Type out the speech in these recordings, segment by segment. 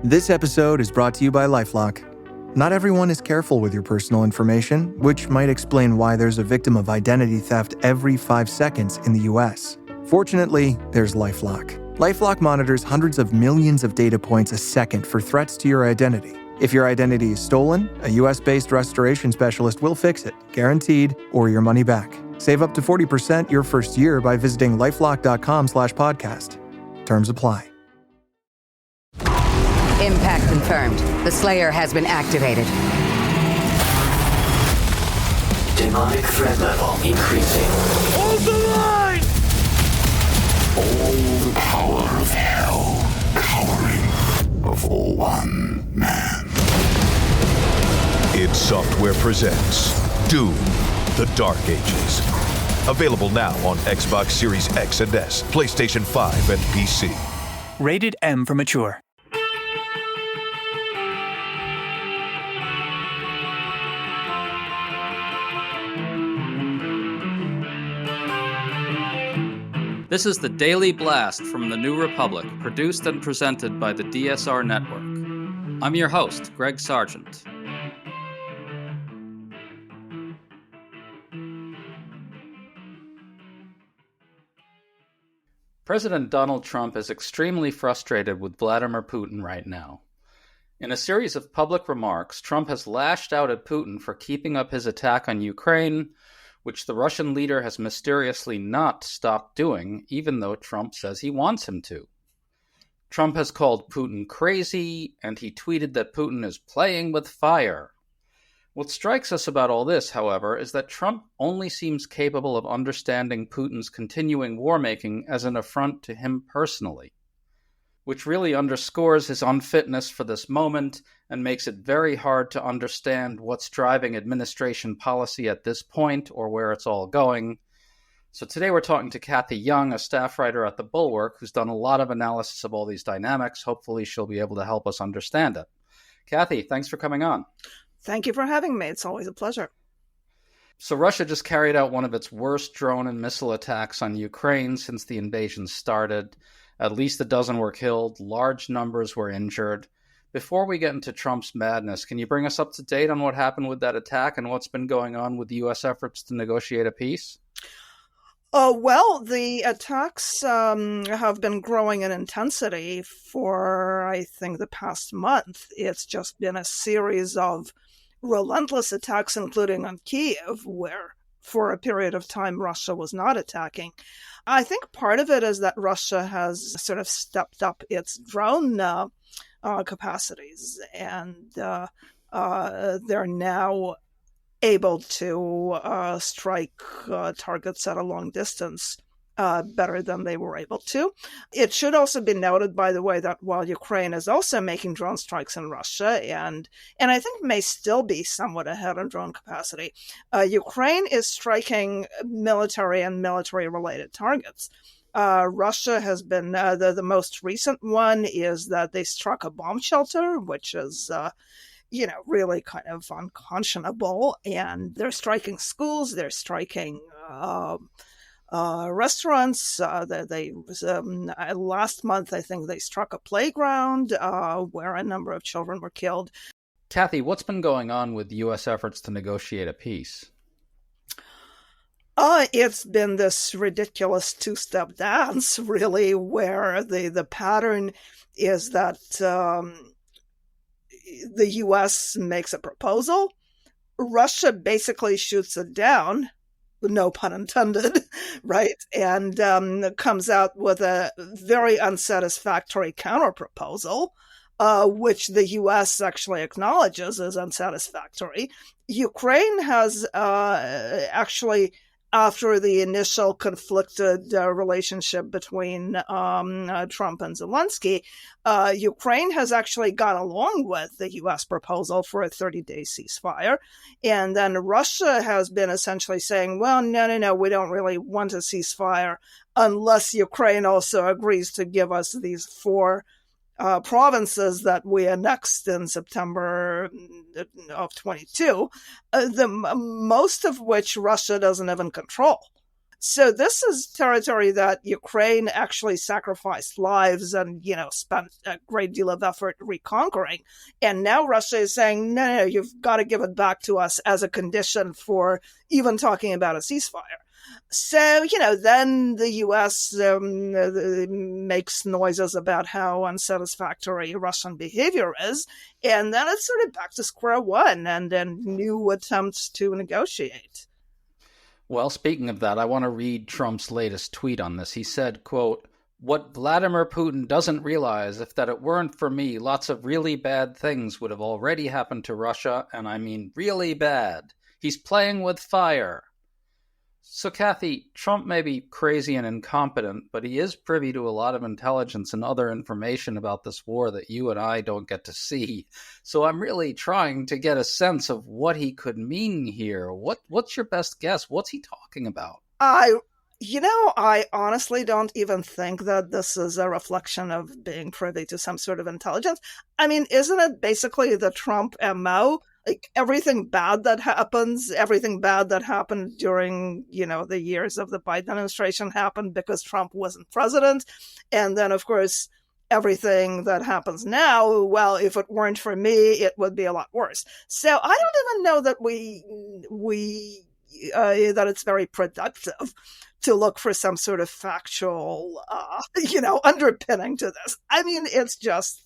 This episode is brought to you by LifeLock. Not everyone is careful with your personal information, which might explain why there's a victim of identity theft every 5 seconds in the US. Fortunately, there's LifeLock. LifeLock monitors hundreds of millions of data points a second for threats to your identity. If your identity is stolen, a US-based restoration specialist will fix it, guaranteed, or your money back. Save up to 40% your first year by visiting lifelock.com/podcast. Terms apply. Impact confirmed. The Slayer has been activated. Demonic threat level increasing. Hold the line! All the power of hell cowering before one man. id Software presents Doom: The Dark Ages. Available now on Xbox Series X and S, PlayStation 5, and PC. Rated M for mature. This is the Daily Blast from the New Republic, produced and presented by the DSR Network. I'm your host, Greg Sargent. President Donald Trump is extremely frustrated with Vladimir Putin right now. In a series of public remarks, Trump has lashed out at Putin for keeping up his attack on Ukraine, which the Russian leader has mysteriously not stopped doing, even though Trump says he wants him to. Trump has called Putin crazy, and he tweeted that Putin is playing with fire. What strikes us about all this, however, is that Trump only seems capable of understanding Putin's continuing war-making as an affront to him personally, which really underscores his unfitness for this moment and makes it very hard to understand what's driving administration policy at this point or where it's all going. So today we're talking to Kathy Young, a staff writer at The Bulwark, who's done a lot of analysis of all these dynamics. Hopefully she'll be able to help us understand it. Kathy, thanks for coming on. Thank you for having me. It's always a pleasure. So Russia just carried out one of its worst drone and missile attacks on Ukraine since the invasion started. At least a dozen were killed, large numbers were injured. Before we get into Trump's madness, can you bring us up to date on what happened with that attack and what's been going on with the U.S. efforts to negotiate a peace? Well, the attacks have been growing in intensity for, I think, the past month. It's just been a series of relentless attacks, including on Kyiv, where for a period of time Russia was not attacking. I think part of it is that Russia has sort of stepped up its drone capacities, and they're now able to strike targets at a long distance better than they were able to. It should also be noted, by the way, that while Ukraine is also making drone strikes in Russia, and I think may still be somewhat ahead on drone capacity, Ukraine is striking military and military-related targets. Russia has been, the most recent one is that they struck a bomb shelter, which is really kind of unconscionable. And they're striking schools, they're striking restaurants. Last month, I think they struck a playground where a number of children were killed. Kathy, what's been going on with U.S. efforts to negotiate a peace? It's been this ridiculous two-step dance, really, where the pattern is that the U.S. makes a proposal, Russia basically shoots it down, no pun intended, right? And comes out with a very unsatisfactory counterproposal, which the U.S. actually acknowledges as unsatisfactory. Ukraine has actually, after the initial conflicted relationship between Trump and Zelensky, Ukraine has actually gone along with the U.S. proposal for a 30-day ceasefire. And then Russia has been essentially saying, well, no, we don't really want a ceasefire unless Ukraine also agrees to give us these 4 provinces that we annexed in September of 22, most of which Russia doesn't even control. So this is territory that Ukraine actually sacrificed lives and, spent a great deal of effort reconquering. And now Russia is saying, no, you've got to give it back to us as a condition for even talking about a ceasefire. So, then the U.S. Makes noises about how unsatisfactory Russian behavior is. And then it's sort of back to square one and new attempts to negotiate. Well, speaking of that, I want to read Trump's latest tweet on this. He said, quote, "What Vladimir Putin doesn't realize is that it weren't for me, lots of really bad things would have already happened to Russia, and I mean really bad. He's playing with fire." So, Kathy, Trump may be crazy and incompetent, but he is privy to a lot of intelligence and other information about this war that you and I don't get to see. So I'm really trying to get a sense of what he could mean here. What's your best guess? What's he talking about? I honestly don't even think that this is a reflection of being privy to some sort of intelligence. I mean, isn't it basically the Trump MO? Like everything bad that happened during, the years of the Biden administration happened because Trump wasn't president. And then, of course, everything that happens now, well, if it weren't for me, it would be a lot worse. So I don't even know that that it's very productive to look for some sort of factual, underpinning to this. I mean, it's just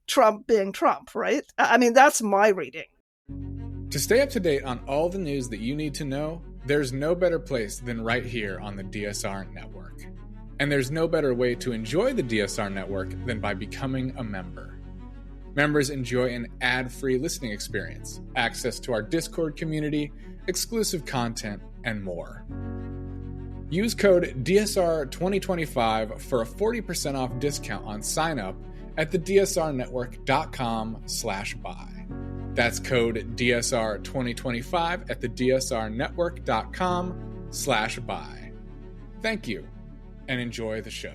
Trump being Trump, right? I mean, that's my reading. To stay up to date on all the news that you need to know, there's no better place than right here on the DSR Network. And there's no better way to enjoy the DSR Network than by becoming a member. Members enjoy an ad-free listening experience, access to our Discord community, exclusive content, and more. Use code DSR2025 for a 40% off discount on sign-up at thedsrnetwork.com/buy. That's code DSR2025 at thedsrnetwork.com/buy. Thank you, and enjoy the show.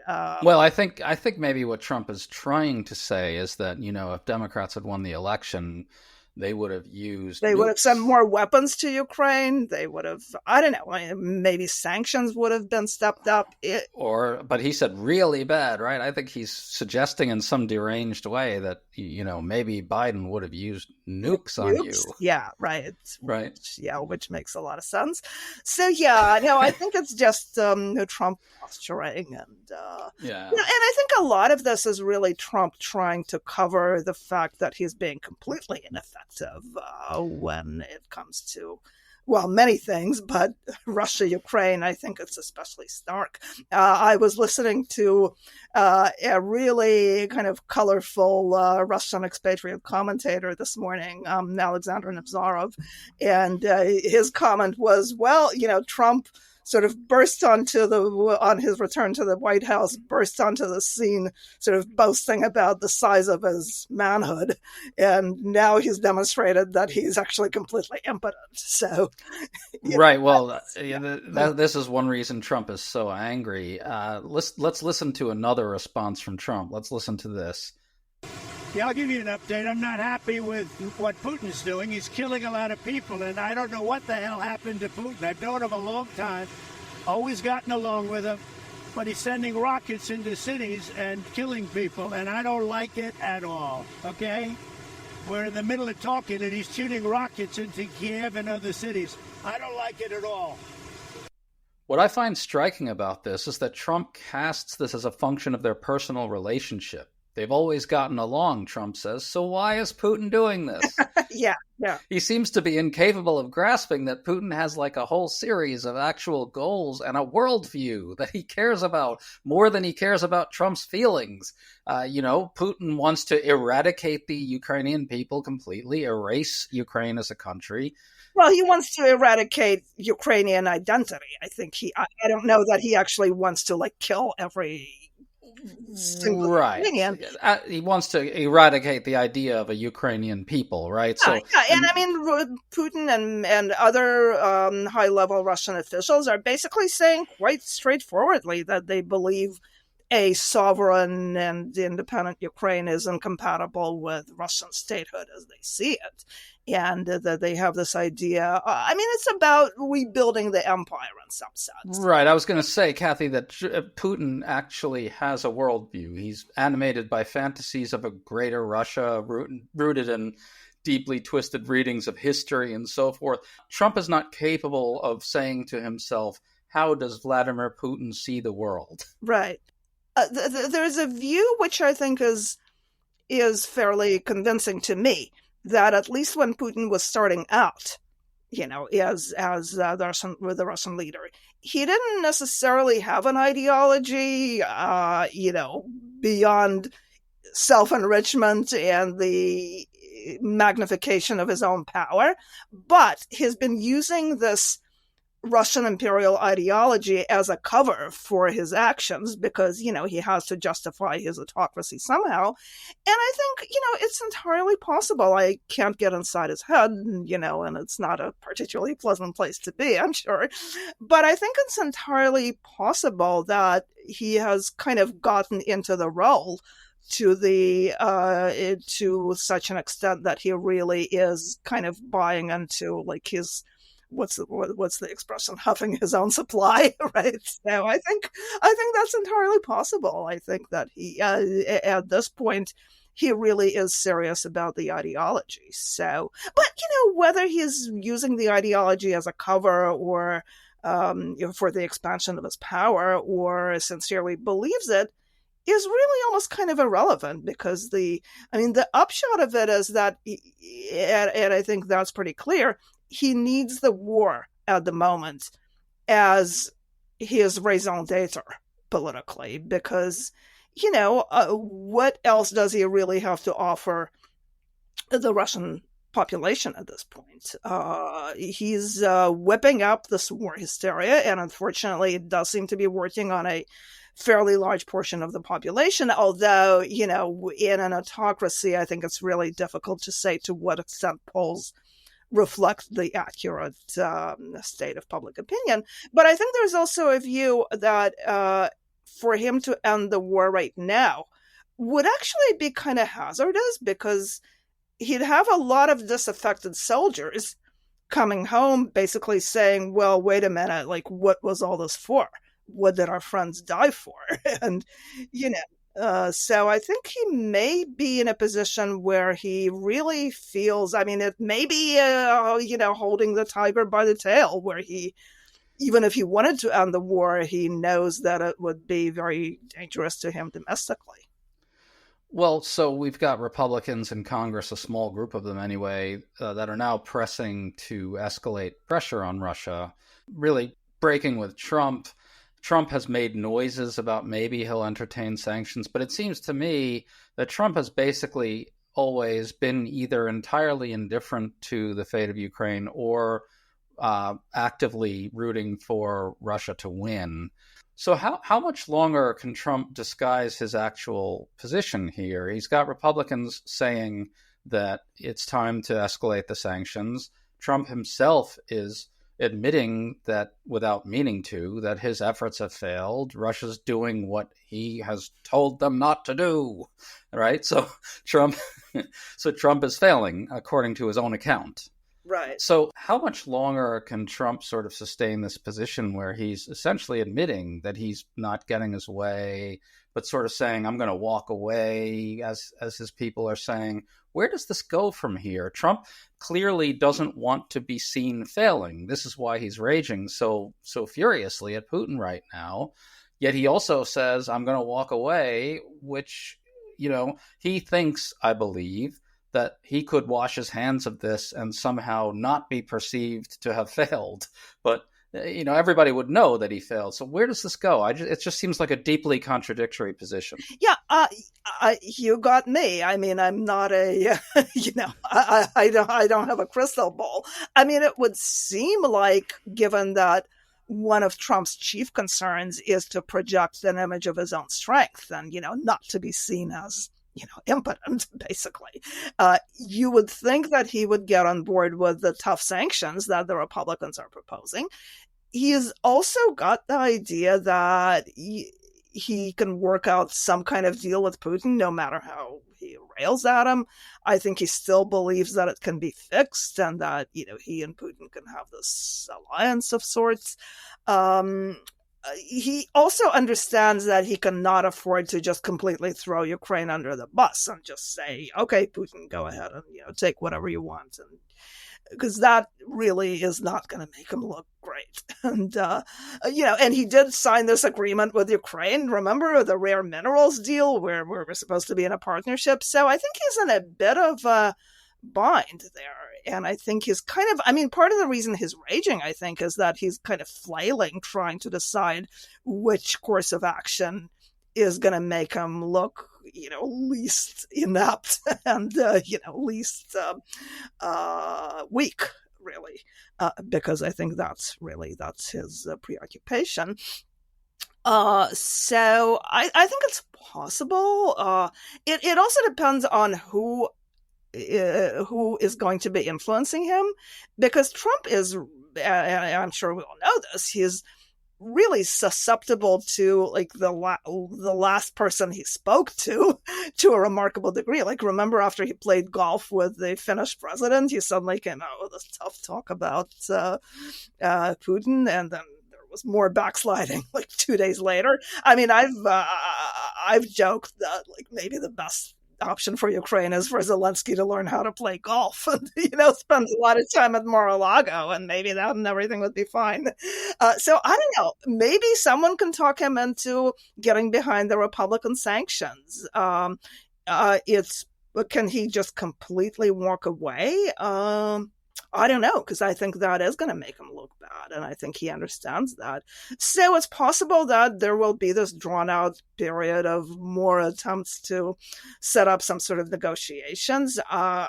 Well, I think maybe what Trump is trying to say is that, if Democrats had won the election, they would have sent more weapons to Ukraine. They would have, I don't know, maybe sanctions would have been stepped up. But he said really bad, right? I think he's suggesting in some deranged way that, maybe Biden would have used nukes on you. Yeah, right. Right. Which makes a lot of sense. So, I think it's just Trump posturing. And I think a lot of this is really Trump trying to cover the fact that he's being completely ineffective when it comes to, well, many things, but Russia, Ukraine, I think it's especially stark. I was listening to a really kind of colorful Russian expatriate commentator this morning, Alexander Nevzorov, and his comment was, well, Trump sort of on his return to the White House, burst onto the scene, sort of boasting about the size of his manhood. And now he's demonstrated that he's actually completely impotent. So, right. Well, this is one reason Trump is so angry. Let's listen to another response from Trump. Let's listen to this. Yeah, I'll give you an update. I'm not happy with what Putin's doing. He's killing a lot of people, and I don't know what the hell happened to Putin. I've known him a long time, always gotten along with him, but he's sending rockets into cities and killing people, and I don't like it at all, okay? We're in the middle of talking, and he's shooting rockets into Kiev and other cities. I don't like it at all. What I find striking about this is that Trump casts this as a function of their personal relationship. They've always gotten along, Trump says, so why is Putin doing this? Yeah. He seems to be incapable of grasping that Putin has like a whole series of actual goals and a worldview that he cares about more than he cares about Trump's feelings. Putin wants to eradicate the Ukrainian people completely, erase Ukraine as a country. Well, he wants to eradicate Ukrainian identity. I think I don't know that he actually wants to kill every right. He wants to eradicate the idea of a Ukrainian people, right? And I mean, Putin and other high-level Russian officials are basically saying quite straightforwardly that they believe a sovereign and independent Ukraine is incompatible with Russian statehood as they see it. And that they have this idea. It's about rebuilding the empire in some sense. Right. I was going to say, Kathy, that Putin actually has a worldview. He's animated by fantasies of a greater Russia, rooted in deeply twisted readings of history and so forth. Trump is not capable of saying to himself, how does Vladimir Putin see the world? Right. There's a view which I think is fairly convincing to me, that at least when Putin was starting out, as the Russian leader, he didn't necessarily have an ideology, beyond self-enrichment and the magnification of his own power, but he's been using this Russian imperial ideology as a cover for his actions because, he has to justify his autocracy somehow. And I think, it's entirely possible. I can't get inside his head, and it's not a particularly pleasant place to be, I'm sure. But I think it's entirely possible that he has kind of gotten into the role to such an extent that he really is kind of buying into like his what's the expression, huffing his own supply, right? So I think that's entirely possible. I think that he at this point he really is serious about the ideology. So, but whether he's using the ideology as a cover or for the expansion of his power or sincerely believes it is really almost kind of irrelevant, because the upshot of it is that, and I think that's pretty clear, he needs the war at the moment as his raison d'etre politically, because, what else does he really have to offer the Russian population at this point? He's whipping up this war hysteria, and unfortunately it does seem to be working on a fairly large portion of the population, although, in an autocracy, I think it's really difficult to say to what extent polls reflect the accurate state of public opinion. But I think there's also a view that for him to end the war right now would actually be kind of hazardous, because he'd have a lot of disaffected soldiers coming home basically saying, well, wait a minute, like, what was all this for? What did our friends die for? And, so I think he may be in a position where he really feels, it may be, holding the tiger by the tail, where he, even if he wanted to end the war, he knows that it would be very dangerous to him domestically. Well, so we've got Republicans in Congress, a small group of them anyway, that are now pressing to escalate pressure on Russia, really breaking with Trump. Trump has made noises about maybe he'll entertain sanctions, but it seems to me that Trump has basically always been either entirely indifferent to the fate of Ukraine or actively rooting for Russia to win. So how much longer can Trump disguise his actual position here? He's got Republicans saying that it's time to escalate the sanctions. Trump himself is admitting that, without meaning to, that his efforts have failed. Russia's doing what he has told them not to do, right? So Trump is failing, according to his own account. Right. So how much longer can Trump sort of sustain this position where he's essentially admitting that he's not getting his way, but sort of saying, I'm going to walk away, as his people are saying? Where does this go from here? Trump clearly doesn't want to be seen failing. This is why he's raging so furiously at Putin right now. Yet he also says, I'm going to walk away, which, he thinks, I believe, that he could wash his hands of this and somehow not be perceived to have failed. But, everybody would know that he failed. So where does this go? It just seems like a deeply contradictory position. Yeah, you got me. I'm not a, I don't have a crystal ball. It would seem like, given that one of Trump's chief concerns is to project an image of his own strength and, not to be seen as, impotent, basically. You would think that he would get on board with the tough sanctions that the Republicans are proposing. He's also got the idea that, he can work out some kind of deal with Putin, no matter how he rails at him. I think he still believes that it can be fixed and that, he and Putin can have this alliance of sorts. He also understands that he cannot afford to just completely throw Ukraine under the bus and just say, okay, Putin, go ahead and, take whatever you want. And because that really is not going to make him look great. And, and he did sign this agreement with Ukraine. Remember the rare minerals deal where we're supposed to be in a partnership? So I think he's in a bit of a bind there. And I think he's kind of, part of the reason he's raging, I think, is that he's kind of flailing, trying to decide which course of action is going to make him look, least inept and, least weak, really, because I think that's his preoccupation. So I think it's possible. It also depends on who is going to be influencing him, because Trump is, I'm sure we all know this, he's really susceptible to like the last person he spoke to a remarkable degree. Like, remember after he played golf with the Finnish president, he suddenly came out with a tough talk about Putin, and then there was more backsliding like 2 days later. I've joked that like maybe the best option for Ukraine is for Zelensky to learn how to play golf and, spend a lot of time at Mar-a-Lago, and maybe that and everything would be fine. So I don't know. Maybe someone can talk him into getting behind the Republican sanctions. Can he just completely walk away? I don't know, because I think that is going to make him look bad, and I think he understands that. So it's possible that there will be this drawn-out period of more attempts to set up some sort of negotiations. I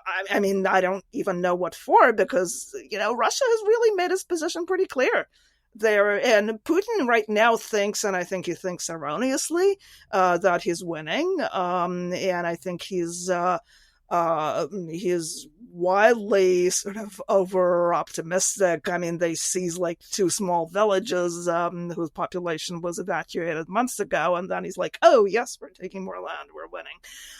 don't even know what for, because, Russia has really made its position pretty clear there. And Putin right now thinks, and I think he thinks erroneously, that he's winning. And I think he's wildly sort of over optimistic. They seized like 2 small villages whose population was evacuated months ago, and then he's like, oh yes, we're taking more land, we're winning.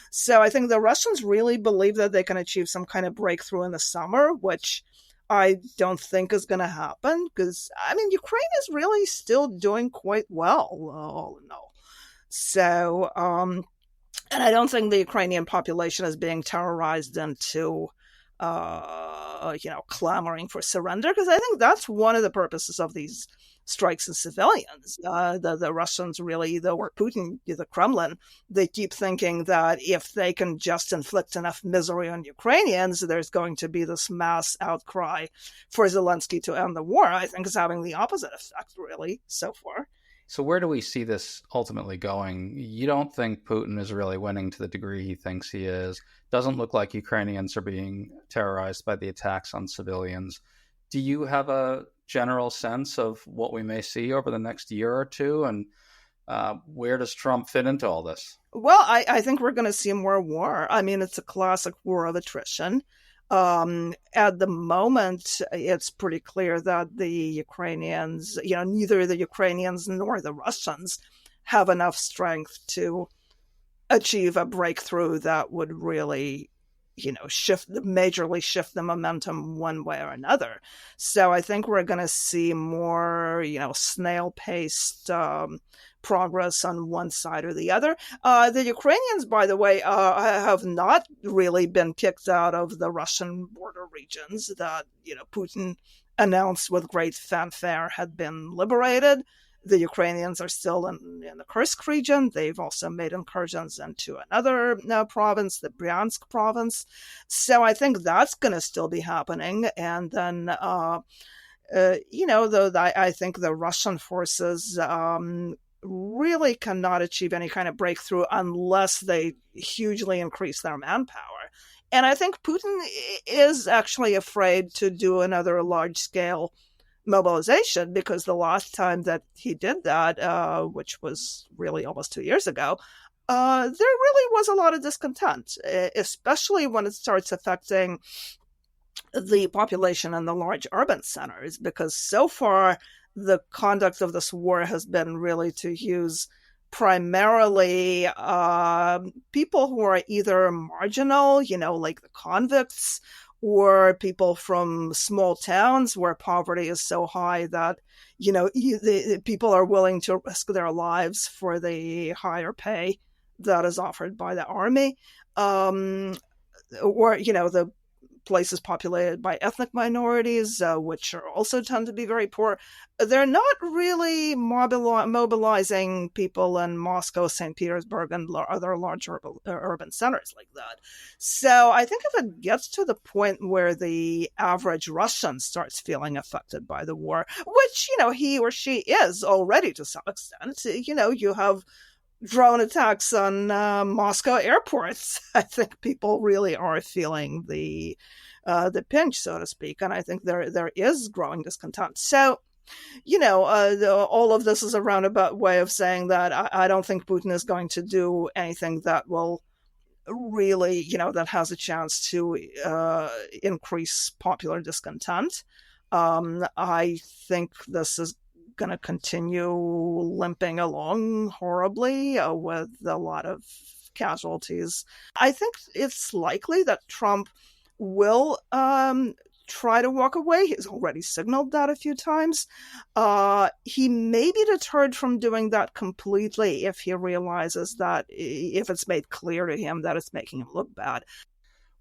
So I think the Russians really believe that they can achieve some kind of breakthrough in the summer, which I don't think is going to happen, because Ukraine is really still doing quite well, all in all. So and I don't think the Ukrainian population is being terrorized into clamoring for surrender, because I think that's one of the purposes of these strikes in civilians. The Russians really, or Putin, the Kremlin, they keep thinking that if they can just inflict enough misery on Ukrainians, there's going to be this mass outcry for Zelensky to end the war. I think it's having the opposite effect, really, so far. So where do we see this ultimately going? You don't think Putin is really winning to the degree he thinks he is. Doesn't look like Ukrainians are being terrorized by the attacks on civilians. Do you have a general sense of what we may see over the next year or two? And where does Trump fit into all this? Well, I think we're going to see more war. It's a classic war of attrition. At the moment, it's pretty clear that the Ukrainians, neither the Ukrainians nor the Russians have enough strength to achieve a breakthrough that would really, majorly shift the momentum one way or another. So I think we're going to see more, snail-paced progress on one side or the other. The Ukrainians, by the way, have not really been kicked out of the Russian border regions that, Putin announced with great fanfare had been liberated. The Ukrainians are still in the Kursk region. They've also made incursions into another province, the Bryansk province. So I think that's going to still be happening. And then, though I think the Russian forces really cannot achieve any kind of breakthrough unless they hugely increase their manpower. And I think Putin is actually afraid to do another large-scale mobilization, because the last time that he did that, which was really almost 2 years ago, there really was a lot of discontent, especially when it starts affecting the population in the large urban centers, because so far the conduct of this war has been really to use primarily people who are either marginal, like the convicts, or people from small towns where poverty is so high that, the people are willing to risk their lives for the higher pay that is offered by the army. Or, the places populated by ethnic minorities, which are also tend to be very poor. They're not really mobilizing people in Moscow, St. Petersburg, and other large urban centers like that. So I think if it gets to the point where the average Russian starts feeling affected by the war, which, he or she is already to some extent, you have drone attacks on Moscow airports. I think people really are feeling the pinch, so to speak, and I think there is growing discontent. So, all of this is a roundabout way of saying that I don't think Putin is going to do anything that will really, that has a chance to increase popular discontent. I think this is going to continue limping along horribly with a lot of casualties. I think it's likely that Trump will try to walk away. He's already signaled that a few times. He may be deterred from doing that completely if he realizes that, if it's made clear to him that it's making him look bad.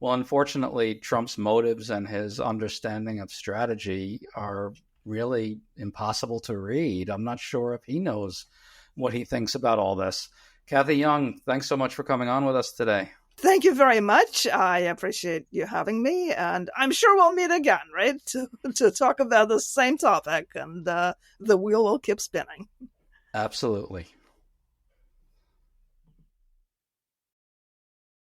Well, unfortunately, Trump's motives and his understanding of strategy are really impossible to read. I'm not sure if he knows what he thinks about all this. Kathy Young, thanks so much for coming on with us today. Thank you very much. I appreciate you having me, and I'm sure we'll meet again, right? To talk about the same topic, and the wheel will keep spinning. Absolutely.